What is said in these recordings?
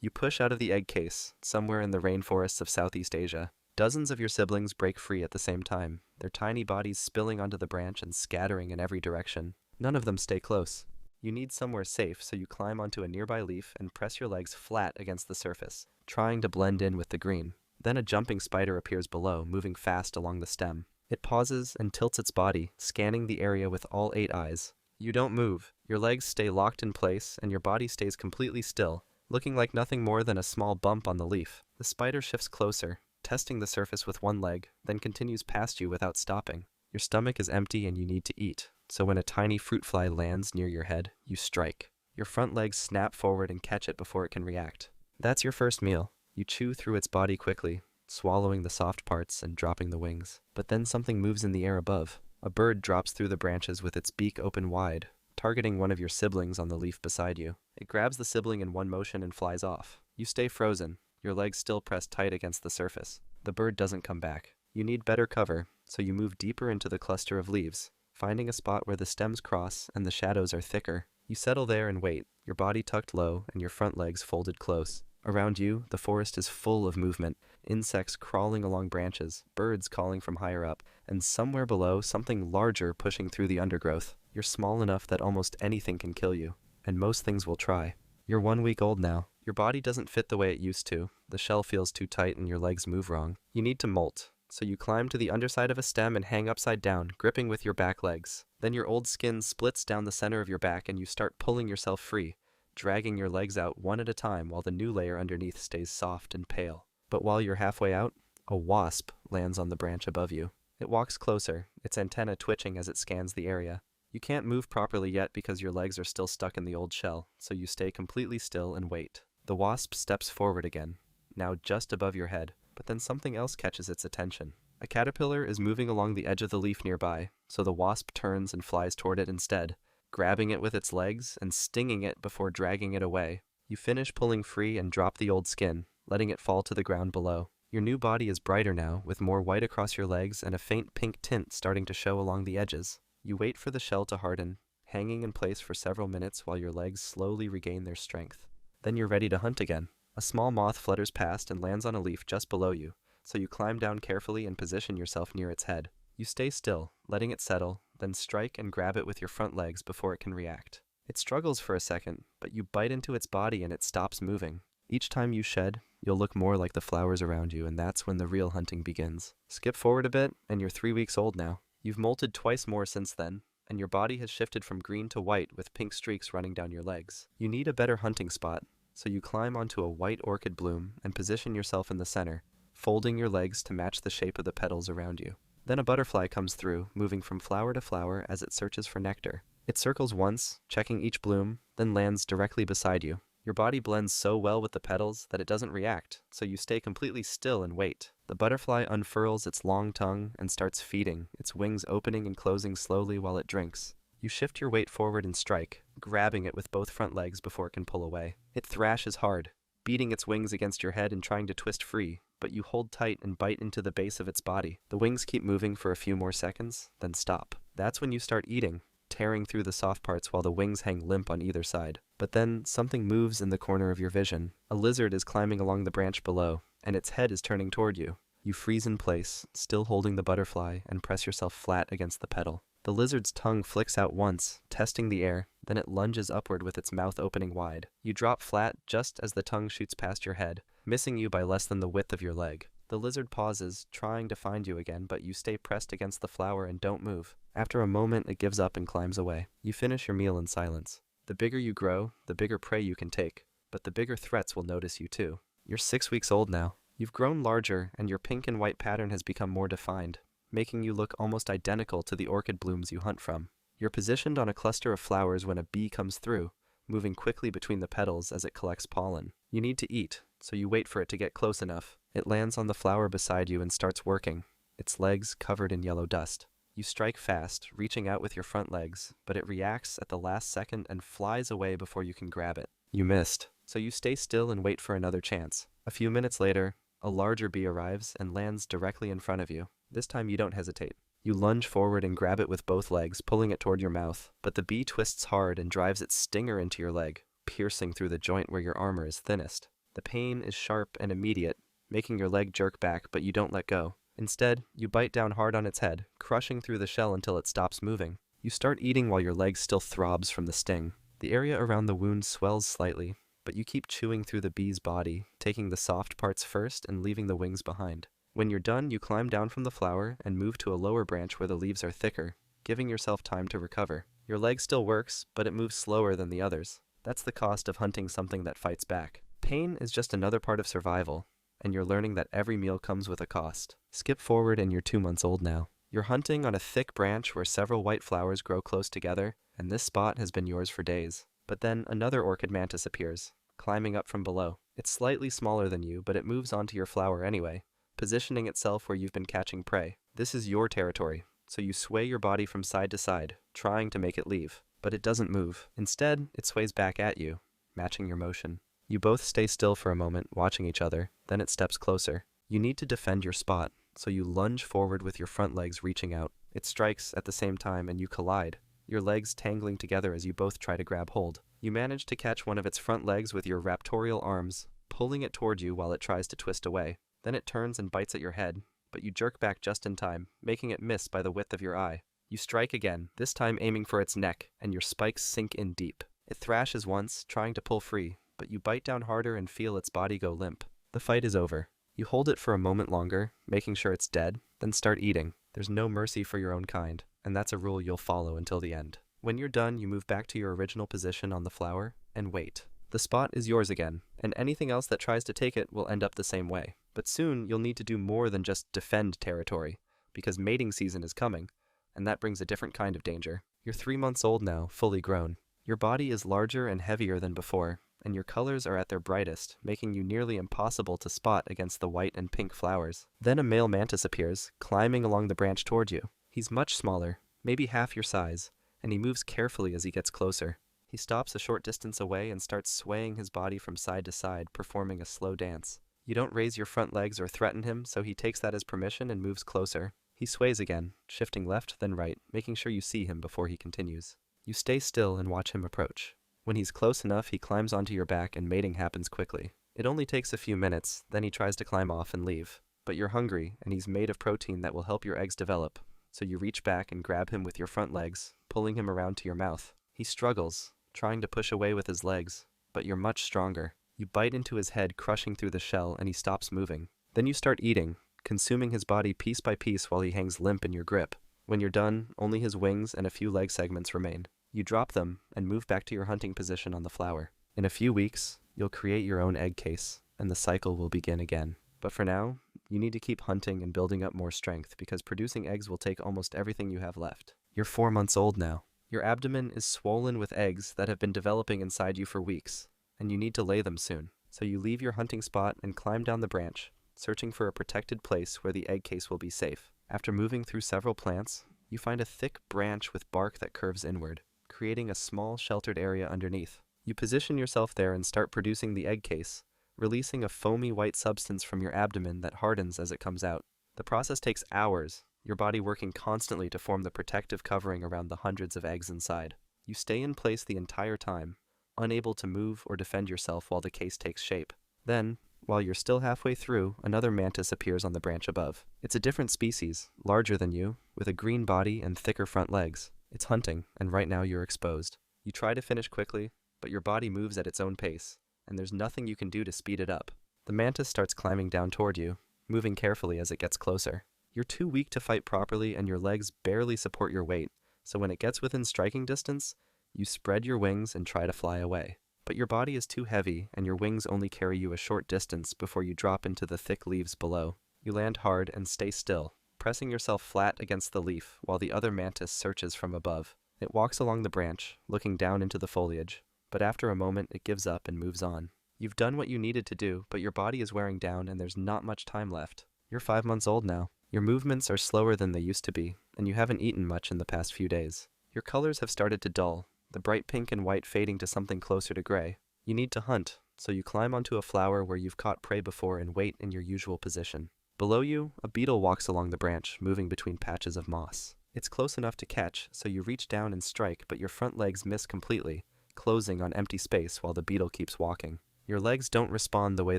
You push out of the egg case, somewhere in the rainforests of Southeast Asia. Dozens of your siblings break free at the same time, their tiny bodies spilling onto the branch and scattering in every direction. None of them stay close. You need somewhere safe, so you climb onto a nearby leaf and press your legs flat against the surface, trying to blend in with the green. Then a jumping spider appears below, moving fast along the stem. It pauses and tilts its body, scanning the area with all 8 eyes. You don't move. Your legs stay locked in place, and your body stays completely still, looking like nothing more than a small bump on the leaf. The spider shifts closer, testing the surface with one leg, then continues past you without stopping. Your stomach is empty and you need to eat, so when a tiny fruit fly lands near your head, you strike. Your front legs snap forward and catch it before it can react. That's your first meal. You chew through its body quickly, swallowing the soft parts and dropping the wings. But then something moves in the air above. A bird drops through the branches with its beak open wide, targeting one of your siblings on the leaf beside you. It grabs the sibling in one motion and flies off. You stay frozen, your legs still pressed tight against the surface. The bird doesn't come back. You need better cover, so you move deeper into the cluster of leaves, finding a spot where the stems cross and the shadows are thicker. You settle there and wait, your body tucked low and your front legs folded close. Around you, the forest is full of movement, insects crawling along branches, birds calling from higher up, and somewhere below, something larger pushing through the undergrowth. You're small enough that almost anything can kill you, and most things will try. You're 1 week old now. Your body doesn't fit the way it used to. The shell feels too tight and your legs move wrong. You need to molt, so you climb to the underside of a stem and hang upside down, gripping with your back legs. Then your old skin splits down the center of your back and you start pulling yourself free, dragging your legs out one at a time while the new layer underneath stays soft and pale. But while you're halfway out, a wasp lands on the branch above you. It walks closer, its antenna twitching as it scans the area. You can't move properly yet because your legs are still stuck in the old shell, so you stay completely still and wait. The wasp steps forward again, now just above your head, but then something else catches its attention. A caterpillar is moving along the edge of the leaf nearby, so the wasp turns and flies toward it instead, grabbing it with its legs and stinging it before dragging it away. You finish pulling free and drop the old skin, letting it fall to the ground below. Your new body is brighter now, with more white across your legs and a faint pink tint starting to show along the edges. You wait for the shell to harden, hanging in place for several minutes while your legs slowly regain their strength. Then you're ready to hunt again. A small moth flutters past and lands on a leaf just below you, so you climb down carefully and position yourself near its head. You stay still, letting it settle, then strike and grab it with your front legs before it can react. It struggles for a second, but you bite into its body and it stops moving. Each time you shed, you'll look more like the flowers around you, and that's when the real hunting begins. Skip forward a bit, and you're 3 weeks old now. You've molted twice more since then, and your body has shifted from green to white with pink streaks running down your legs. You need a better hunting spot, so you climb onto a white orchid bloom and position yourself in the center, folding your legs to match the shape of the petals around you. Then a butterfly comes through, moving from flower to flower as it searches for nectar. It circles once, checking each bloom, then lands directly beside you. Your body blends so well with the petals that it doesn't react, so you stay completely still and wait. The butterfly unfurls its long tongue and starts feeding, its wings opening and closing slowly while it drinks. You shift your weight forward and strike, grabbing it with both front legs before it can pull away. It thrashes hard, beating its wings against your head and trying to twist free, but you hold tight and bite into the base of its body. The wings keep moving for a few more seconds, then stop. That's when you start eating, tearing through the soft parts while the wings hang limp on either side. But then something moves in the corner of your vision. A lizard is climbing along the branch below, and its head is turning toward you. You freeze in place, still holding the butterfly, and press yourself flat against the petal. The lizard's tongue flicks out once, testing the air, then it lunges upward with its mouth opening wide. You drop flat just as the tongue shoots past your head, missing you by less than the width of your leg. The lizard pauses, trying to find you again, but you stay pressed against the flower and don't move. After a moment, it gives up and climbs away. You finish your meal in silence. The bigger you grow, the bigger prey you can take, but the bigger threats will notice you too. You're 6 weeks old now. You've grown larger, and your pink and white pattern has become more defined, making you look almost identical to the orchid blooms you hunt from. You're positioned on a cluster of flowers when a bee comes through, moving quickly between the petals as it collects pollen. You need to eat, so you wait for it to get close enough. It lands on the flower beside you and starts working, its legs covered in yellow dust. You strike fast, reaching out with your front legs, but it reacts at the last second and flies away before you can grab it. You missed, so you stay still and wait for another chance. A few minutes later, a larger bee arrives and lands directly in front of you. This time you don't hesitate. You lunge forward and grab it with both legs, pulling it toward your mouth, but the bee twists hard and drives its stinger into your leg, piercing through the joint where your armor is thinnest. The pain is sharp and immediate, making your leg jerk back, but you don't let go. Instead, you bite down hard on its head, crushing through the shell until it stops moving. You start eating while your leg still throbs from the sting. The area around the wound swells slightly, but you keep chewing through the bee's body, taking the soft parts first and leaving the wings behind. When you're done, you climb down from the flower and move to a lower branch where the leaves are thicker, giving yourself time to recover. Your leg still works, but it moves slower than the others. That's the cost of hunting something that fights back. Pain is just another part of survival, and you're learning that every meal comes with a cost. Skip forward and you're 2 months old now. You're hunting on a thick branch where several white flowers grow close together, and this spot has been yours for days. But then another orchid mantis appears, climbing up from below. It's slightly smaller than you, but it moves onto your flower anyway, positioning itself where you've been catching prey. This is your territory, so you sway your body from side to side, trying to make it leave. But it doesn't move. Instead, it sways back at you, matching your motion. You both stay still for a moment, watching each other, then it steps closer. You need to defend your spot, so you lunge forward with your front legs reaching out. It strikes at the same time and you collide, your legs tangling together as you both try to grab hold. You manage to catch one of its front legs with your raptorial arms, pulling it toward you while it tries to twist away. Then it turns and bites at your head, but you jerk back just in time, making it miss by the width of your eye. You strike again, this time aiming for its neck, and your spikes sink in deep. It thrashes once, trying to pull free, but you bite down harder and feel its body go limp. The fight is over. You hold it for a moment longer, making sure it's dead, then start eating. There's no mercy for your own kind, and that's a rule you'll follow until the end. When you're done, you move back to your original position on the flower, and wait. The spot is yours again, and anything else that tries to take it will end up the same way. But soon, you'll need to do more than just defend territory, because mating season is coming, and that brings a different kind of danger. You're 3 months old now, fully grown. Your body is larger and heavier than before, and your colors are at their brightest, making you nearly impossible to spot against the white and pink flowers. Then a male mantis appears, climbing along the branch toward you. He's much smaller, maybe half your size, and he moves carefully as he gets closer. He stops a short distance away and starts swaying his body from side to side, performing a slow dance. You don't raise your front legs or threaten him, so he takes that as permission and moves closer. He sways again, shifting left then right, making sure you see him before he continues. You stay still and watch him approach. When he's close enough, he climbs onto your back and mating happens quickly. It only takes a few minutes, then he tries to climb off and leave. But you're hungry, and he's made of protein that will help your eggs develop, so you reach back and grab him with your front legs, pulling him around to your mouth. He struggles, trying to push away with his legs, but you're much stronger. You bite into his head, crushing through the shell, and he stops moving. Then you start eating, consuming his body piece by piece while he hangs limp in your grip. When you're done, only his wings and a few leg segments remain. You drop them and move back to your hunting position on the flower. In a few weeks, you'll create your own egg case, and the cycle will begin again. But for now, you need to keep hunting and building up more strength because producing eggs will take almost everything you have left. You're 4 months old now. Your abdomen is swollen with eggs that have been developing inside you for weeks, and you need to lay them soon. So you leave your hunting spot and climb down the branch, searching for a protected place where the egg case will be safe. After moving through several plants, you find a thick branch with bark that curves inward, creating a small sheltered area underneath. You position yourself there and start producing the egg case, releasing a foamy white substance from your abdomen that hardens as it comes out. The process takes hours, your body working constantly to form the protective covering around the hundreds of eggs inside. You stay in place the entire time, unable to move or defend yourself while the case takes shape. Then, while you're still halfway through, another mantis appears on the branch above. It's a different species, larger than you, with a green body and thicker front legs. It's hunting, and right now you're exposed. You try to finish quickly, but your body moves at its own pace, and there's nothing you can do to speed it up. The mantis starts climbing down toward you, moving carefully as it gets closer. You're too weak to fight properly, and your legs barely support your weight, so when it gets within striking distance, you spread your wings and try to fly away. But your body is too heavy, and your wings only carry you a short distance before you drop into the thick leaves below. You land hard and stay still, pressing yourself flat against the leaf while the other mantis searches from above. It walks along the branch, looking down into the foliage, but after a moment it gives up and moves on. You've done what you needed to do, but your body is wearing down and there's not much time left. You're 5 months old now. Your movements are slower than they used to be, and you haven't eaten much in the past few days. Your colors have started to dull, the bright pink and white fading to something closer to gray. You need to hunt, so you climb onto a flower where you've caught prey before and wait in your usual position. Below you, a beetle walks along the branch, moving between patches of moss. It's close enough to catch, so you reach down and strike, but your front legs miss completely, closing on empty space while the beetle keeps walking. Your legs don't respond the way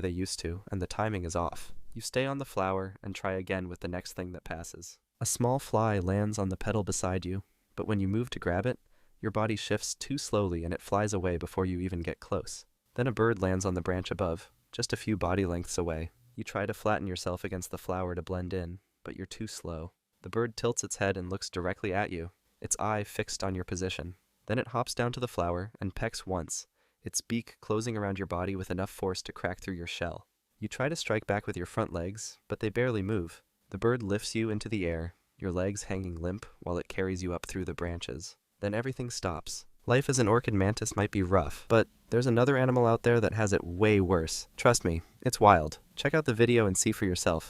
they used to, and the timing is off. You stay on the flower and try again with the next thing that passes. A small fly lands on the petal beside you, but when you move to grab it, your body shifts too slowly and it flies away before you even get close. Then a bird lands on the branch above, just a few body lengths away. You try to flatten yourself against the flower to blend in, but you're too slow. The bird tilts its head and looks directly at you, its eye fixed on your position. Then it hops down to the flower and pecks once, its beak closing around your body with enough force to crack through your shell. You try to strike back with your front legs, but they barely move. The bird lifts you into the air, your legs hanging limp while it carries you up through the branches. Then everything stops. Life as an orchid mantis might be rough, but there's another animal out there that has it way worse. Trust me, it's wild. Check out the video and see for yourself.